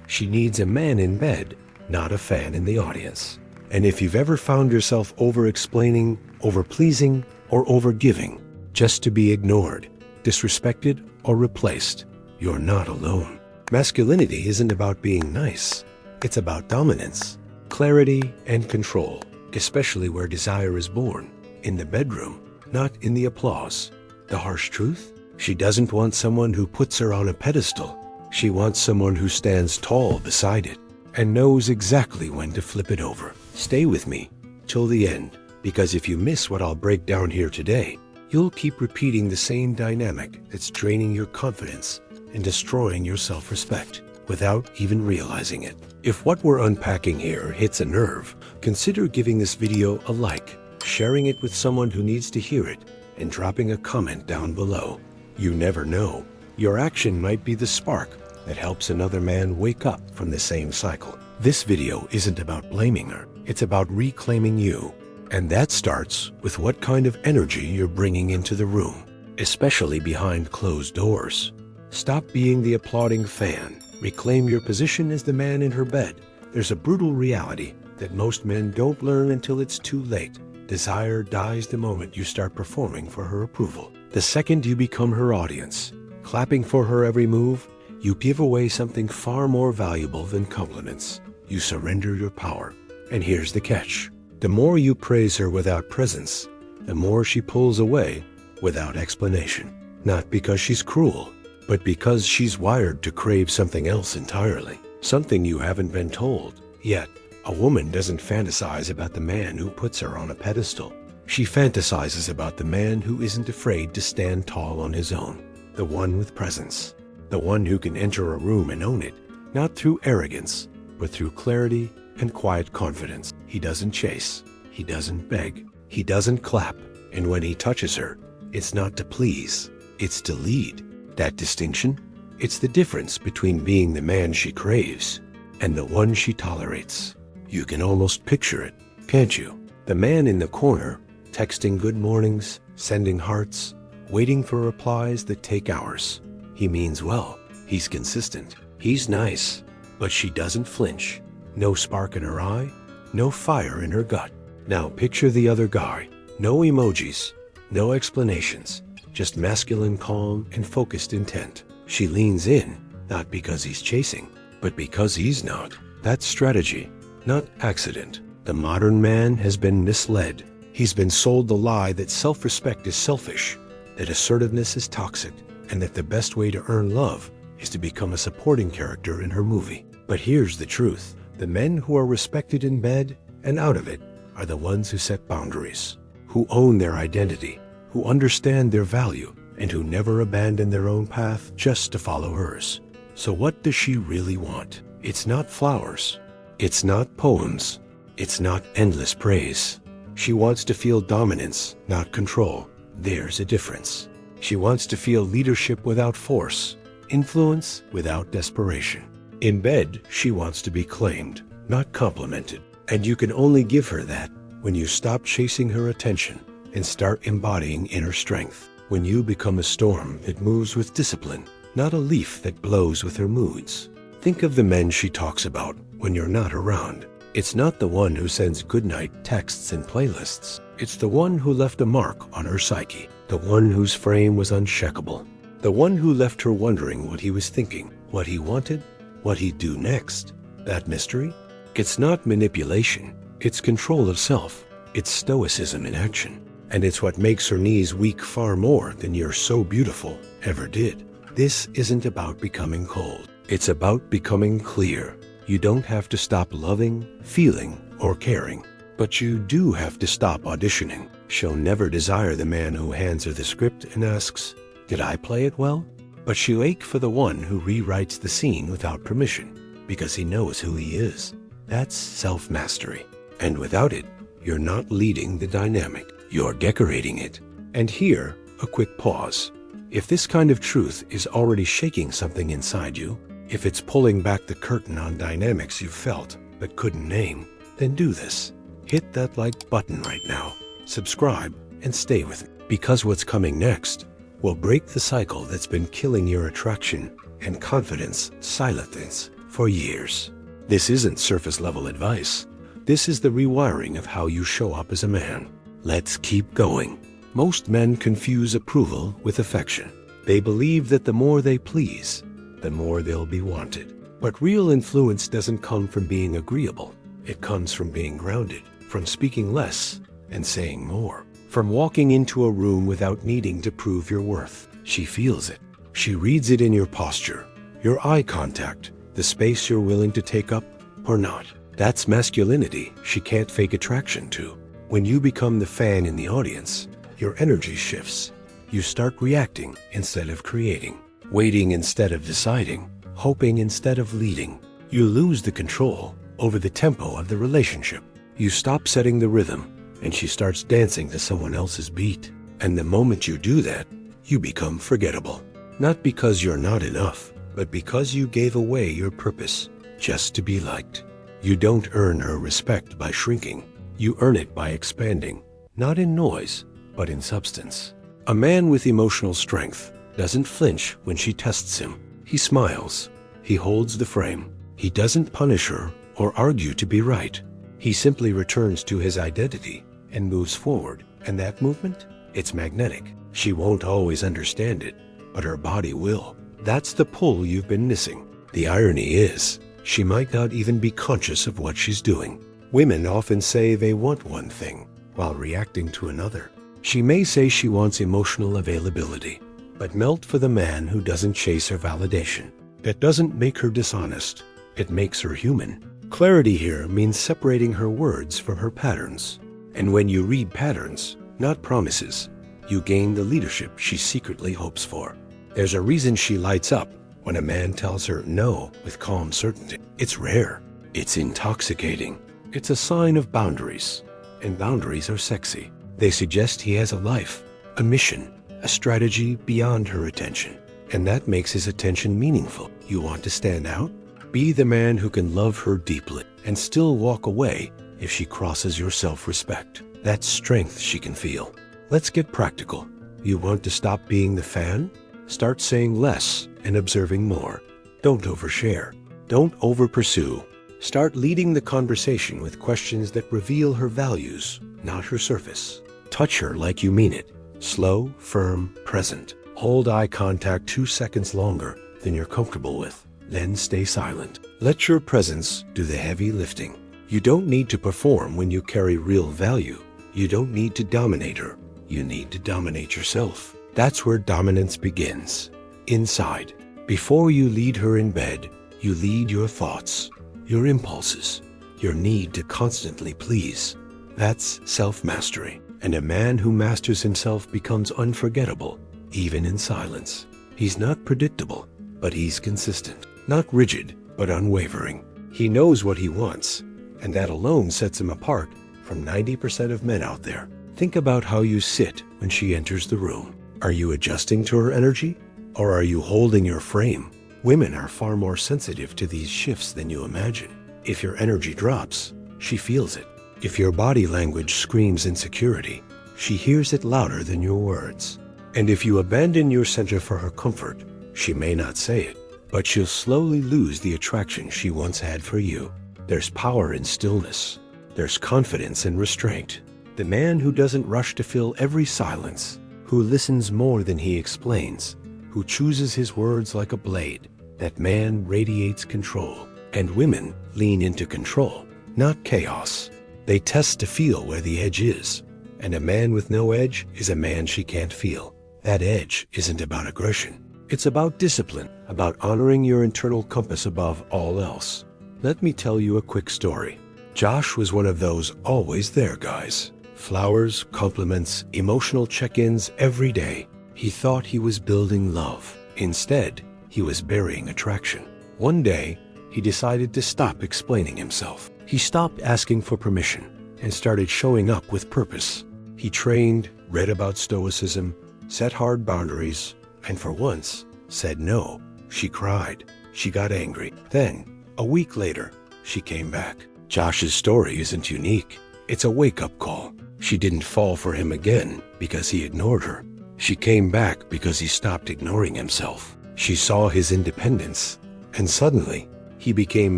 She needs a man in bed, not a fan in the audience. And if you've ever found yourself over-explaining, over-pleasing, or over-giving, just to be ignored, disrespected, or replaced, you're not alone. Masculinity isn't about being nice. It's about dominance, clarity, and control, especially where desire is born, in the bedroom, not in the applause. The harsh truth? She doesn't want someone who puts her on a pedestal. She wants someone who stands tall beside it and knows exactly when to flip it over. Stay with me till the end, because if you miss what I'll break down here today, you'll keep repeating the same dynamic that's draining your confidence and destroying your self-respect without even realizing it. If what we're unpacking here hits a nerve, consider giving this video a like, sharing it with someone who needs to hear it, and dropping a comment down below. You never know. Your action might be the spark that helps another man wake up from the same cycle. This video isn't about blaming her. It's about reclaiming you. And that starts with what kind of energy you're bringing into the room, especially behind closed doors. Stop being the applauding fan. Reclaim your position as the man in her bed. There's a brutal reality that most men don't learn until it's too late. Desire dies the moment you start performing for her approval. The second you become her audience, clapping for her every move, you give away something far more valuable than compliments. You surrender your power. And here's the catch. The more you praise her without presence, the more she pulls away without explanation. Not because she's cruel, but because she's wired to crave something else entirely. Something you haven't been told. Yet, a woman doesn't fantasize about the man who puts her on a pedestal. She fantasizes about the man who isn't afraid to stand tall on his own. The one with presence. The one who can enter a room and own it, not through arrogance, but through clarity and quiet confidence. He doesn't chase. He doesn't beg. He doesn't clap. And when he touches her, it's not to please. It's to lead. That distinction? It's the difference between being the man she craves and the one she tolerates. You can almost picture it, can't you? The man in the corner, texting good mornings, sending hearts, waiting for replies that take hours. He means well. He's consistent. He's nice. But she doesn't flinch. No spark in her eye. No fire in her gut. Now picture the other guy. No emojis. No explanations. Just masculine calm and focused intent. She leans in, not because he's chasing, but because he's not. That's strategy, not accident. The modern man has been misled. He's been sold the lie that self-respect is selfish, that assertiveness is toxic, and that the best way to earn love is to become a supporting character in her movie. But here's the truth. The men who are respected in bed and out of it are the ones who set boundaries, who own their identity, who understand their value, and who never abandon their own path just to follow hers. So what does she really want? It's not flowers. It's not poems. It's not endless praise. She wants to feel dominance, not control. There's a difference. She wants to feel leadership without force, influence without desperation. In bed, she wants to be claimed, not complimented. And you can only give her that when you stop chasing her attention and start embodying inner strength. When you become a storm that moves with discipline, not a leaf that blows with her moods. Think of the men she talks about when you're not around. It's not the one who sends goodnight texts and playlists. It's the one who left a mark on her psyche. The one whose frame was unshakable. The one who left her wondering what he was thinking, what he wanted, what he'd do next. That mystery? It's not manipulation. It's control of self. It's stoicism in action. And it's what makes her knees weak far more than "You're so beautiful" ever did. This isn't about becoming cold. It's about becoming clear. You don't have to stop loving, feeling, or caring. But you do have to stop auditioning. She'll never desire the man who hands her the script and asks, "Did I play it well?" But she'll ache for the one who rewrites the scene without permission, because he knows who he is. That's self-mastery. And without it, you're not leading the dynamic. You're decorating it. And here, a quick pause. If this kind of truth is already shaking something inside you, if it's pulling back the curtain on dynamics you've felt but couldn't name, then do this. Hit that like button right now. Subscribe and stay with me. Because what's coming next will break the cycle that's been killing your attraction and confidence silently. for years. This isn't surface-level advice. This is the rewiring of how you show up as a man. Let's keep going. Most men confuse approval with affection. They believe that the more they please, the more they'll be wanted. But real influence doesn't come from being agreeable. It comes from being grounded, from speaking less and saying more, from walking into a room without needing to prove your worth. She feels it. She reads it in your posture, your eye contact, the space you're willing to take up or not. That's masculinity she can't fake attraction to. When you become the fan in the audience, your energy shifts. You start reacting instead of creating, waiting instead of deciding, hoping instead of leading. You lose the control over the tempo of the relationship. You stop setting the rhythm, and she starts dancing to someone else's beat. And the moment you do that, you become forgettable. Not because you're not enough, but because you gave away your purpose just to be liked. You don't earn her respect by shrinking. You earn it by expanding, not in noise, but in substance. A man with emotional strength doesn't flinch when she tests him. He smiles. He holds the frame. He doesn't punish her or argue to be right. He simply returns to his identity and moves forward. And that movement? It's magnetic. She won't always understand it, but her body will. That's the pull you've been missing. The irony is, she might not even be conscious of what she's doing. Women often say they want one thing while reacting to another. She may say she wants emotional availability, but melt for the man who doesn't chase her validation. That doesn't make her dishonest. It makes her human. Clarity here means separating her words from her patterns. And when you read patterns, not promises, you gain the leadership she secretly hopes for. There's a reason she lights up when a man tells her no with calm certainty. It's rare. It's intoxicating. It's a sign of boundaries. And boundaries are sexy. They suggest he has a life, a mission, a strategy beyond her attention. And that makes his attention meaningful. You want to stand out? Be the man who can love her deeply and still walk away if she crosses your self-respect. That's strength she can feel. Let's get practical. You want to stop being the fan? Start saying less and observing more. Don't overshare. Don't over-pursue. Start leading the conversation with questions that reveal her values, not her surface. Touch her like you mean it. Slow, firm, present. Hold eye contact 2 seconds longer than you're comfortable with. Then stay silent. Let your presence do the heavy lifting. You don't need to perform when you carry real value. You don't need to dominate her. You need to dominate yourself. That's where dominance begins. Inside. Before you lead her in bed, you lead your thoughts, your impulses, your need to constantly please. That's self-mastery. And a man who masters himself becomes unforgettable, even in silence. He's not predictable, but he's consistent. Not rigid, but unwavering. He knows what he wants, and that alone sets him apart from 90% of men out there. Think about how you sit when she enters the room. Are you adjusting to her energy, or are you holding your frame? Women are far more sensitive to these shifts than you imagine. If your energy drops, she feels it. If your body language screams insecurity, she hears it louder than your words. And if you abandon your center for her comfort, she may not say it, but she'll slowly lose the attraction she once had for you. There's power in stillness. There's confidence in restraint. The man who doesn't rush to fill every silence, who listens more than he explains, who chooses his words like a blade, that man radiates control. And women lean into control, not chaos. They test to feel where the edge is. And a man with no edge is a man she can't feel. That edge isn't about aggression. It's about discipline, about honoring your internal compass above all else. Let me tell you a quick story. Josh was one of those always there guys. Flowers, compliments, emotional check-ins every day. He thought he was building love. Instead, he was burying attraction. One day, he decided to stop explaining himself. He stopped asking for permission and started showing up with purpose. He trained, read about Stoicism, set hard boundaries, and for once, said no. She cried. She got angry. Then, a week later, she came back. Josh's story isn't unique. It's a wake-up call. She didn't fall for him again because he ignored her. She came back because he stopped ignoring himself. She saw his independence, and suddenly, He became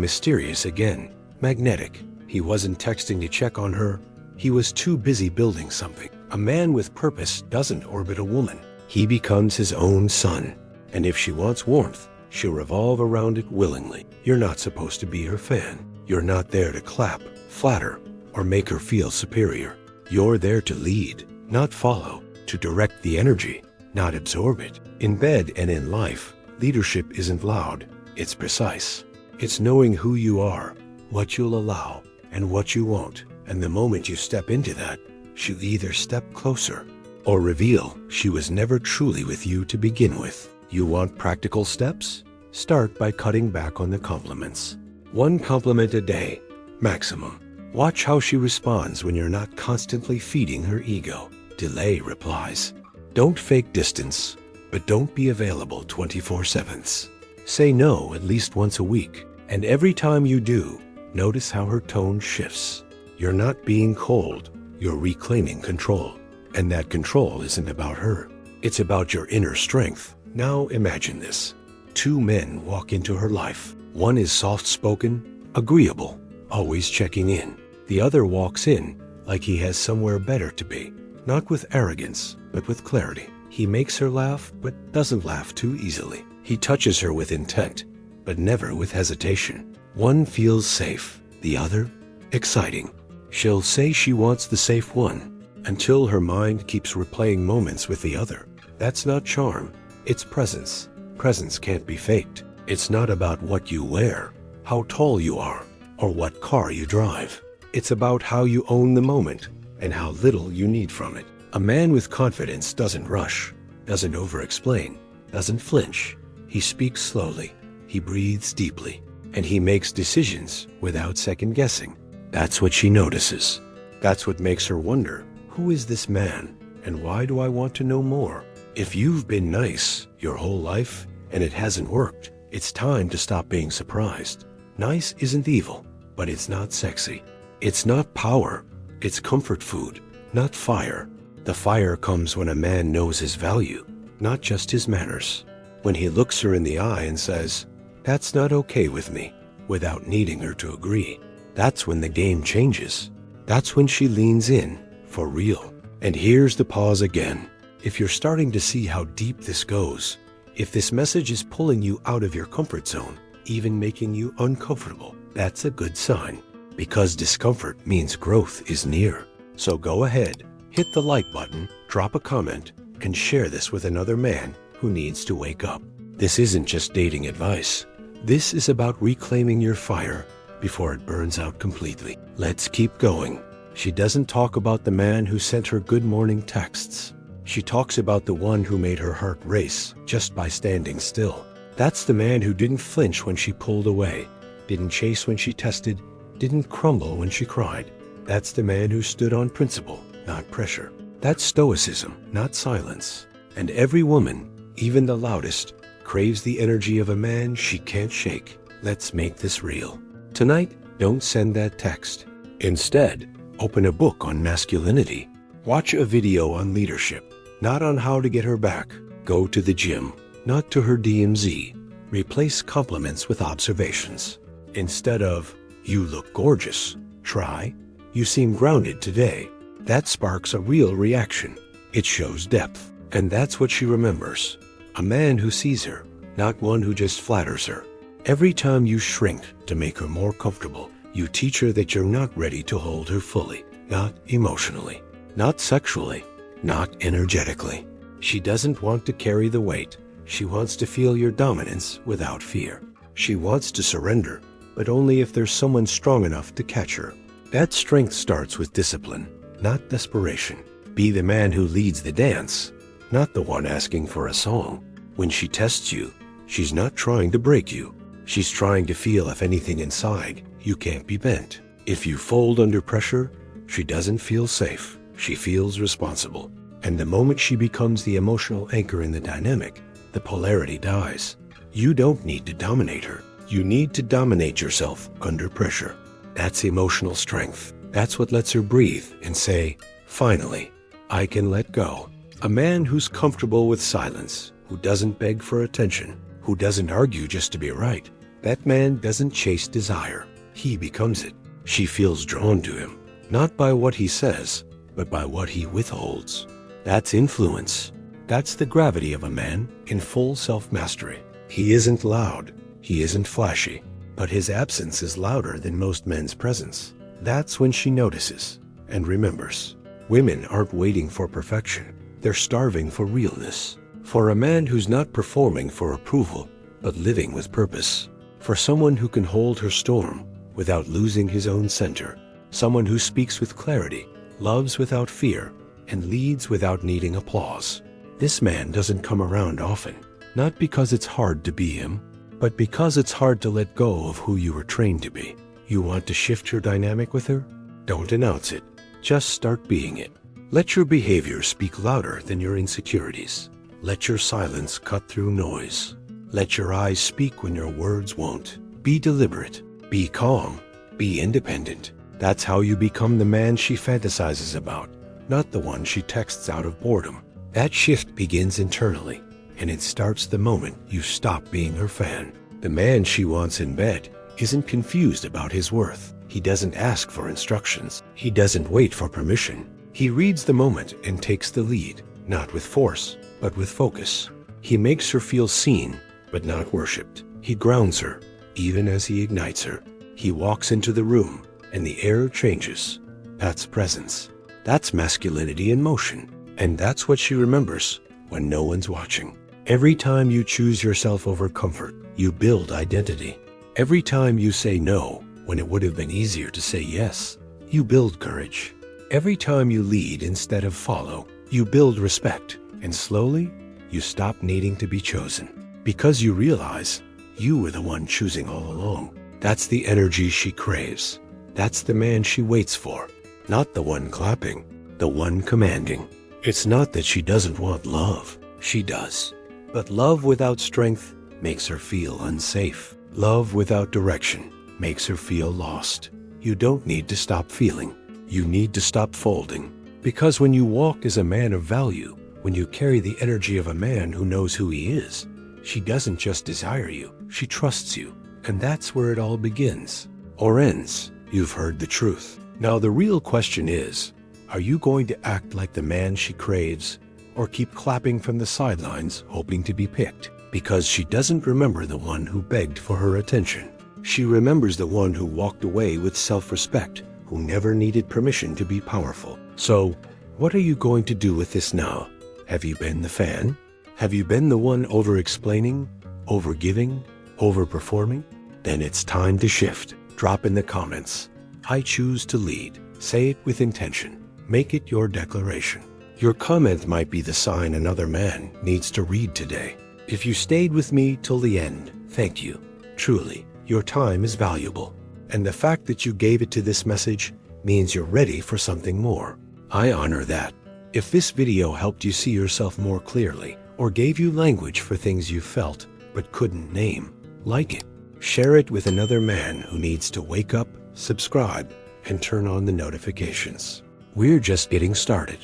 mysterious again, magnetic. He wasn't texting to check on her. He was too busy building something. A man with purpose doesn't orbit a woman. He becomes his own sun. And if she wants warmth, she'll revolve around it willingly. You're not supposed to be her fan. You're not there to clap, flatter, or make her feel superior. You're there to lead, not follow, to direct the energy, not absorb it. In bed and in life, leadership isn't loud, it's precise. It's knowing who you are, what you'll allow, and what you won't. And the moment you step into that, she'll either step closer or reveal she was never truly with you to begin with. You want practical steps? Start by cutting back on the compliments. 1 compliment a day, maximum. Watch how she responds when you're not constantly feeding her ego. Delay replies. Don't fake distance, but don't be available 24/7. Say no at least once a week, and every time you do, notice how her tone shifts. You're not being cold, you're reclaiming control. And that control isn't about her. It's about your inner strength. Now imagine this. 2 men walk into her life. One is soft-spoken, agreeable, always checking in. The other walks in like he has somewhere better to be. Not with arrogance, but with clarity. He makes her laugh, but doesn't laugh too easily. He touches her with intent, but never with hesitation. One feels safe, the other, exciting. She'll say she wants the safe one, until her mind keeps replaying moments with the other. That's not charm, it's presence. Presence can't be faked. It's not about what you wear, how tall you are, or what car you drive. It's about how you own the moment and how little you need from it. A man with confidence doesn't rush, doesn't over-explain, doesn't flinch. He speaks slowly, he breathes deeply, and he makes decisions without second-guessing. That's what she notices. That's what makes her wonder, who is this man, and why do I want to know more? If you've been nice your whole life and it hasn't worked, it's time to stop being surprised. Nice isn't evil, but it's not sexy. It's not power, it's comfort food, not fire. The fire comes when a man knows his value, not just his manners. When he looks her in the eye and says, "That's not okay with me," without needing her to agree. That's when the game changes. That's when she leans in, for real. And here's the pause again. If you're starting to see how deep this goes, if this message is pulling you out of your comfort zone, even making you uncomfortable, that's a good sign. Because discomfort means growth is near. So go ahead, hit the like button, drop a comment, and share this with another man who needs to wake up. This isn't just dating advice. This is about reclaiming your fire before it burns out completely. Let's keep going. She doesn't talk about the man who sent her good morning texts. She talks about the one who made her heart race just by standing still. That's the man who didn't flinch when she pulled away, didn't chase when she tested, didn't crumble when she cried. That's the man who stood on principle, not pressure. That's Stoicism, not silence. And every woman, even the loudest, craves the energy of a man she can't shake. Let's make this real. Tonight, don't send that text. Instead, open a book on masculinity. Watch a video on leadership, not on how to get her back. Go to the gym, not to her DMZ. Replace compliments with observations. Instead of, "You look gorgeous," try, "You seem grounded today." That sparks a real reaction. It shows depth. And that's what she remembers. A man who sees her, not one who just flatters her. Every time you shrink to make her more comfortable, you teach her that you're not ready to hold her fully. Not emotionally, not sexually, not energetically. She doesn't want to carry the weight. She wants to feel your dominance without fear. She wants to surrender, but only if there's someone strong enough to catch her. That strength starts with discipline, not desperation. Be the man who leads the dance, not the one asking for a song. When she tests you, she's not trying to break you. She's trying to feel if anything inside you can't be bent. If you fold under pressure, she doesn't feel safe. She feels responsible. And the moment she becomes the emotional anchor in the dynamic, the polarity dies. You don't need to dominate her. You need to dominate yourself under pressure. That's emotional strength. That's what lets her breathe and say, "Finally, I can let go." A man who's comfortable with silence, who doesn't beg for attention, who doesn't argue just to be right, That man doesn't chase desire, he becomes it. She feels drawn to him, not by what he says, but by what he withholds. That's influence. That's the gravity of a man in full self-mastery. He isn't loud, he isn't flashy, but his absence is louder than most men's presence. That's when she notices and remembers. Women aren't waiting for perfection. They're starving for realness. For a man who's not performing for approval, but living with purpose. For someone who can hold her storm without losing his own center. Someone who speaks with clarity, loves without fear, and leads without needing applause. This man doesn't come around often, not because it's hard to be him, but because it's hard to let go of who you were trained to be. You want to shift your dynamic with her? Don't announce it. Just start being it. Let your behavior speak louder than your insecurities. Let your silence cut through noise. Let your eyes speak when your words won't. Be deliberate. Be calm. Be independent. That's how you become the man she fantasizes about, not the one she texts out of boredom. That shift begins internally, and it starts the moment you stop being her fan. The man she wants in bed isn't confused about his worth. He doesn't ask for instructions. He doesn't wait for permission. He reads the moment and takes the lead, not with force, but with focus. He makes her feel seen, but not worshipped. He grounds her, even as he ignites her. He walks into the room, and the air changes. That's presence. That's masculinity in motion. And that's what she remembers when no one's watching. Every time you choose yourself over comfort, you build identity. Every time you say no when it would have been easier to say yes, you build courage. Every time you lead instead of follow, you build respect. And slowly, you stop needing to be chosen. Because you realize you were the one choosing all along. That's the energy she craves. That's the man she waits for. Not the one clapping, the one commanding. It's not that she doesn't want love. She does. But love without strength makes her feel unsafe. Love without direction makes her feel lost. You don't need to stop feeling. You need to stop folding. Because when you walk as a man of value, when you carry the energy of a man who knows who he is, she doesn't just desire you, she trusts you. And that's where it all begins. Or ends. You've heard the truth. Now the real question is, are you going to act like the man she craves, or keep clapping from the sidelines hoping to be picked? Because she doesn't remember the one who begged for her attention. She remembers the one who walked away with self-respect, who never needed permission to be powerful. So, what are you going to do with this now? Have you been the fan? Have you been the one over-explaining, over-giving, over-performing? Then it's time to shift. Drop in the comments. I choose to lead. Say it with intention. Make it your declaration. Your comment might be the sign another man needs to read today. If you stayed with me till the end, thank you. Truly, your time is valuable. And the fact that you gave it to this message means you're ready for something more. I honor that. If this video helped you see yourself more clearly, or gave you language for things you felt but couldn't name, like it. Share it with another man who needs to wake up, subscribe, and turn on the notifications. We're just getting started.